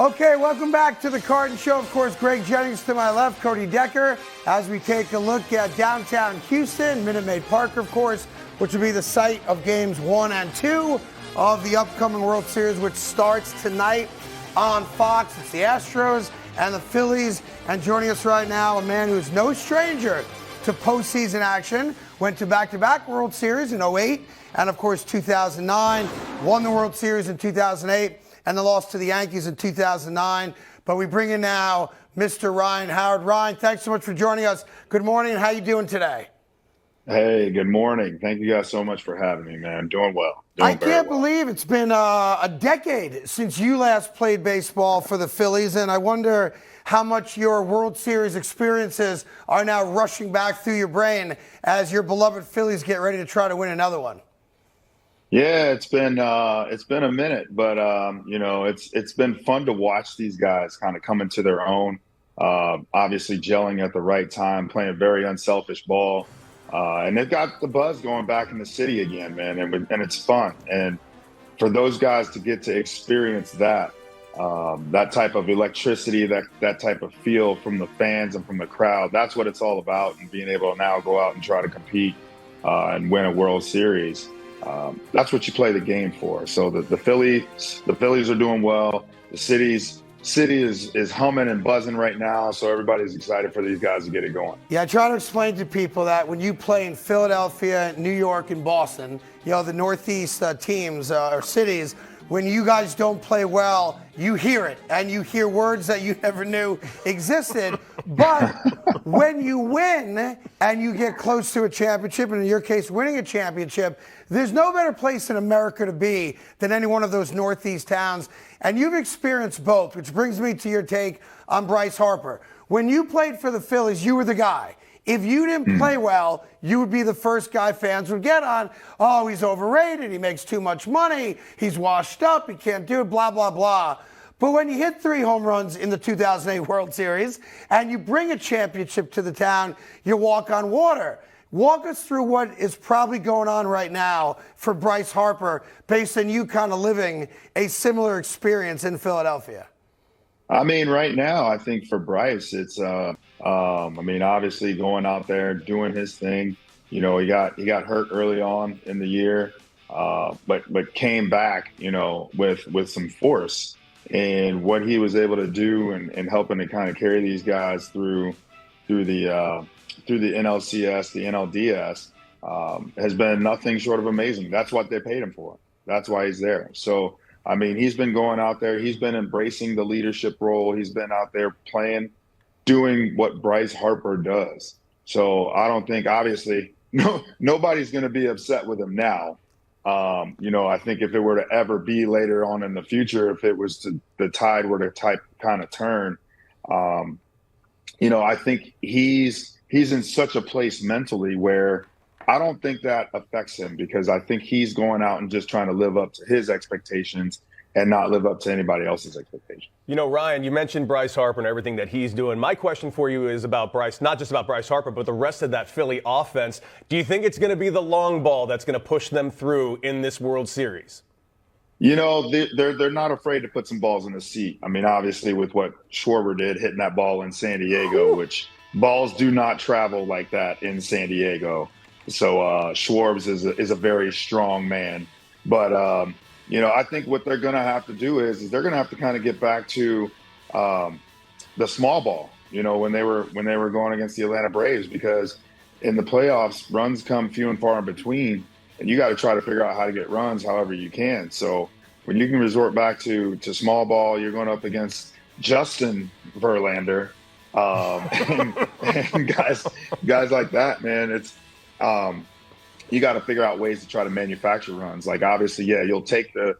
Okay, welcome back to the Carton Show. Of course, Greg Jennings to my left, Cody Decker, as we take a look at downtown Houston, Minute Maid Park, of course, which will be the site of games 1 and 2 of the upcoming World Series, which starts tonight on Fox. It's the Astros and the Phillies. And joining us right now, a man who is no stranger to postseason action, went to back-to-back World Series in 2008 and, of course, 2009, won the World Series in 2008, and the loss to the Yankees in 2009. But we bring in now Mr. Ryan Howard. Ryan, thanks so much for joining us. Good morning. How you doing today? Hey, good morning. Thank you guys so much for having me, man. Doing well. I can't believe it's been a decade since you last played baseball for the Phillies, and I wonder how much your World Series experiences are now rushing back through your brain as your beloved Phillies get ready to try to win another one. Yeah, it's been a minute, but it's been fun to watch these guys kind of come into their own. Obviously, gelling at the right time, playing very unselfish ball, and they've got the buzz going back in the city again, man, and it's fun. And for those guys to get to experience that type of electricity, that type of feel from the fans and from the crowd, that's what it's all about. And being able to now go out and try to compete and win a World Series. That's what you play the game for. So the Phillies are doing well. The city is humming and buzzing right now. So everybody's excited for these guys to get it going. Yeah, I try to explain to people that when you play in Philadelphia, New York, and Boston, the Northeast teams or cities, when you guys don't play well, you hear it, and you hear words that you never knew existed. But when you win and you get close to a championship, and in your case, winning a championship, there's no better place in America to be than any one of those Northeast towns. And you've experienced both, which brings me to your take on Bryce Harper. When you played for the Phillies, you were the guy. If you didn't play well, you would be the first guy fans would get on. Oh, he's overrated. He makes too much money. He's washed up. He can't do it, blah, blah, blah. But when you hit 3 home runs in the 2008 World Series and you bring a championship to the town, you walk on water. Walk us through what is probably going on right now for Bryce Harper based on you kind of living a similar experience in Philadelphia. I mean, right now, I think for Bryce, it's, obviously going out there, doing his thing. He got hurt early on in the year, but came back, with some force. And what he was able to do and helping to kind of carry these guys through the NLCS, the NLDS, has been nothing short of amazing. That's what they paid him for. That's why he's there. So, he's been going out there. He's been embracing the leadership role. He's been out there playing, doing what Bryce Harper does. So I don't think, obviously, nobody's going to be upset with him now. I think if it were to ever be later on in the future, if it was the tide were to kind of turn, I think he's in such a place mentally where I don't think that affects him, because I think he's going out and just trying to live up to his expectations and not live up to anybody else's expectations. Ryan, you mentioned Bryce Harper and everything that he's doing. My question for you is about Bryce, not just about Bryce Harper, but the rest of that Philly offense. Do you think it's going to be the long ball that's going to push them through in this World Series? They're not afraid to put some balls in the seat. Obviously, with what Schwarber did, hitting that ball in San Diego, which balls do not travel like that in San Diego. So Schwarber is a very strong man. But, I think what they're going to have to do is they're going to have to kind of get back to the small ball, when they were going against the Atlanta Braves, because in the playoffs, runs come few and far in between, and you got to try to figure out how to get runs however you can. So when you can resort back to small ball, you're going up against Justin Verlander and guys like that, man. It's you got to figure out ways to try to manufacture runs. Like, obviously, yeah, you'll take the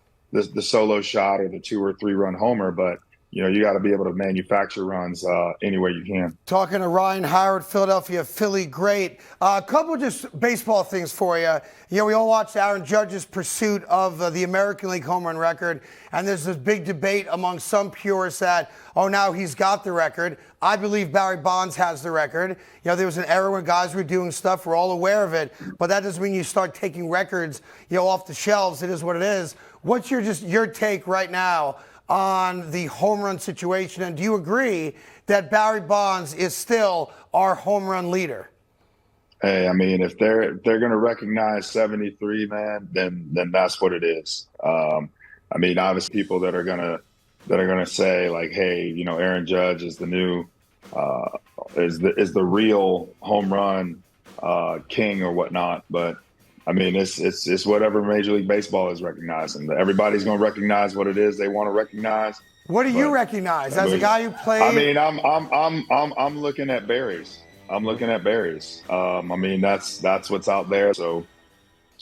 solo shot or the 2 or 3 run homer, but you got to be able to manufacture runs any way you can. Talking to Ryan Howard, Philadelphia Philly great. A couple of just baseball things for you. We all watched Aaron Judge's pursuit of the American League home run record, and there's this big debate among some purists that, now he's got the record. I believe Barry Bonds has the record. There was an era when guys were doing stuff. We're all aware of it, but that doesn't mean you start taking records, off the shelves. It is what it is. What's your take right now on the home run situation? And do you agree that Barry Bonds is still our home run leader? Hey, I mean, if they're going to recognize 73, man, then that's what it is. I mean, obviously, people that are gonna say like, hey, you know, Aaron Judge is the new is the real home run king or whatnot. But I mean, it's whatever Major League Baseball is recognizing. Everybody's going to recognize what it is they want to recognize. What do you recognize as a guy who played? I mean, I'm looking at berries. I'm looking at berries. I mean, that's what's out there. So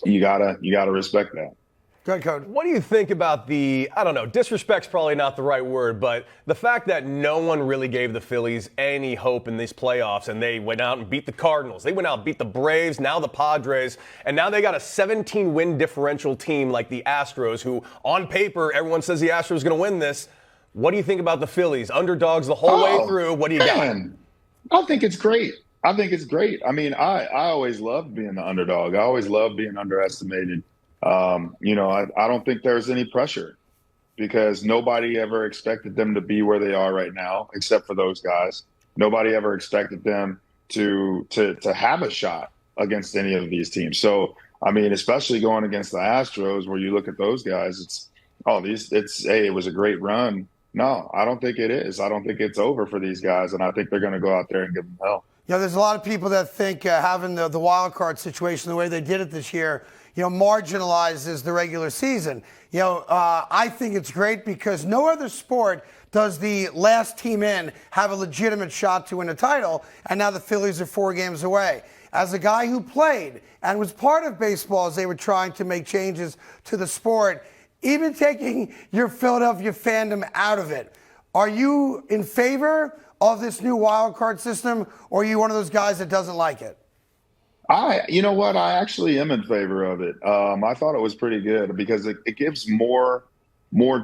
you gotta respect that. Good code. What do you think about the, I don't know, disrespect's probably not the right word, but the fact that no one really gave the Phillies any hope in these playoffs, and they went out and beat the Cardinals, they went out and beat the Braves, now the Padres, and now they got a 17-win differential team like the Astros, who on paper everyone says the Astros are going to win this. What do you think about the Phillies? Underdogs the whole way through. What do you got? I think it's great. I mean, I always loved being the underdog. I always loved being underestimated. You know, I don't think there's any pressure because nobody ever expected them to be where they are right now, except for those guys. Nobody ever expected them to have a shot against any of these teams. So, I mean, especially going against the Astros, where you look at those guys, it was a great run. No, I don't think it is. I don't think it's over for these guys, and I think they're going to go out there and give them hell. You know, there's a lot of people that think having the wild card situation the way they did it this year, you know, marginalizes the regular season. You know, I think it's great because no other sport does the last team in have a legitimate shot to win a title, and now the Phillies are 4 games away. As a guy who played and was part of baseball as they were trying to make changes to the sport, even taking your Philadelphia fandom out of it, are you in favor of this new wild card system, or are you one of those guys that doesn't like it? You know what? I actually am in favor of it. I thought it was pretty good because it gives more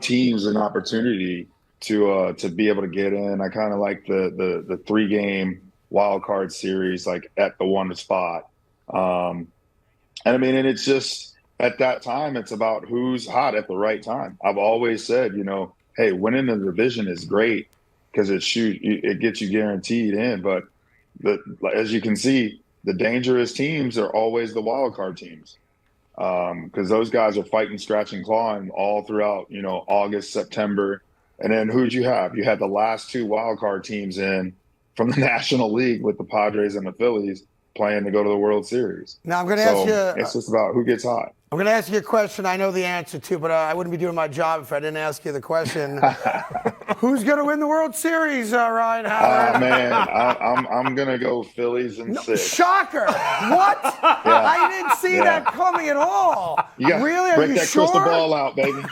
teams an opportunity to be able to get in. I kind of like the 3-game wild card series, like at the one spot. And I mean, and it's just at that time, it's about who's hot at the right time. I've always said, you know, hey, winning the division is great because it gets you guaranteed in. But as you can see, the dangerous teams are always the wild card teams because those guys are fighting, scratching, clawing all throughout, you know, August, September. And then who'd you have? You had the last 2 wild card teams in from the National League with the Padres and the Phillies playing to go to the World Series. Now I'm going to ask you. It's just about who gets hot. I'm going to ask you a question I know the answer to, but I wouldn't be doing my job if I didn't ask you the question. Who's going to win the World Series, Ryan Howard? Man, I'm going to go Phillies in 6. Shocker! What? Yeah. I didn't see that coming at all. Really? Are break you that sure? crystal ball out, baby.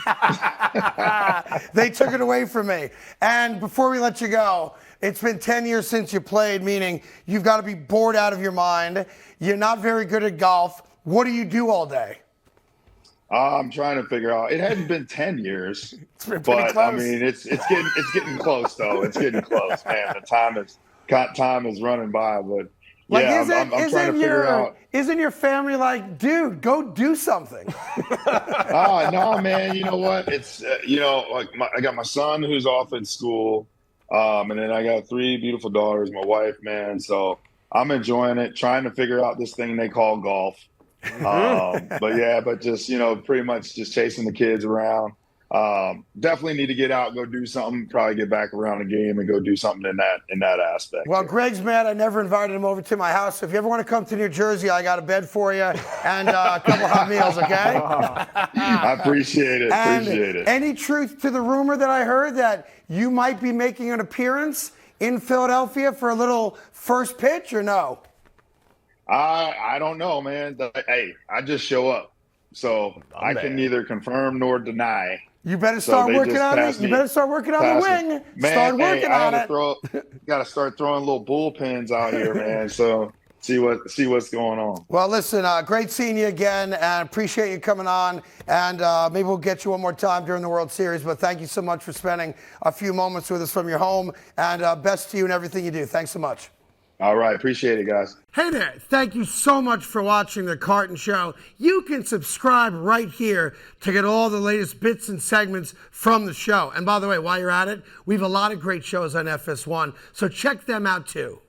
They took it away from me. And before we let you go, it's been 10 years since you played, meaning you've got to be bored out of your mind. You're not very good at golf. What do you do all day? I'm trying to figure out. It hadn't been 10 years, it's been but close. I mean, it's getting close though. It's getting close, man. The time is running by, but yeah, I'm trying to figure out. Isn't your family like, dude, go do something? No, man. You know what? It's you know, like I got my son who's off at school, and then I got 3 beautiful daughters, my wife, man. So I'm enjoying it, trying to figure out this thing they call golf. But just, you know, pretty much just chasing the kids around. Definitely need to get out, go do something, probably get back around the game and go do something in that aspect. Well, Greg's mad I never invited him over to my house. So if you ever want to come to New Jersey, I got a bed for you and a couple hot meals, okay? I appreciate it. Any truth to the rumor that I heard that you might be making an appearance in Philadelphia for a little first pitch or no? I don't know, man. Hey, I just show up. So I can neither confirm nor deny. You better start working on it. You better start working on the wing. Man, start working on it. Got to start throwing little bullpens out here, man. So see what's going on. Well, listen, great seeing you again, and appreciate you coming on. And maybe we'll get you one more time during the World Series. But thank you so much for spending a few moments with us from your home. And best to you in everything you do. Thanks so much. All right. Appreciate it, guys. Hey there, thank you so much for watching The Carton Show. You can subscribe right here to get all the latest bits and segments from the show. And by the way, while you're at it, we have a lot of great shows on FS1, so check them out too.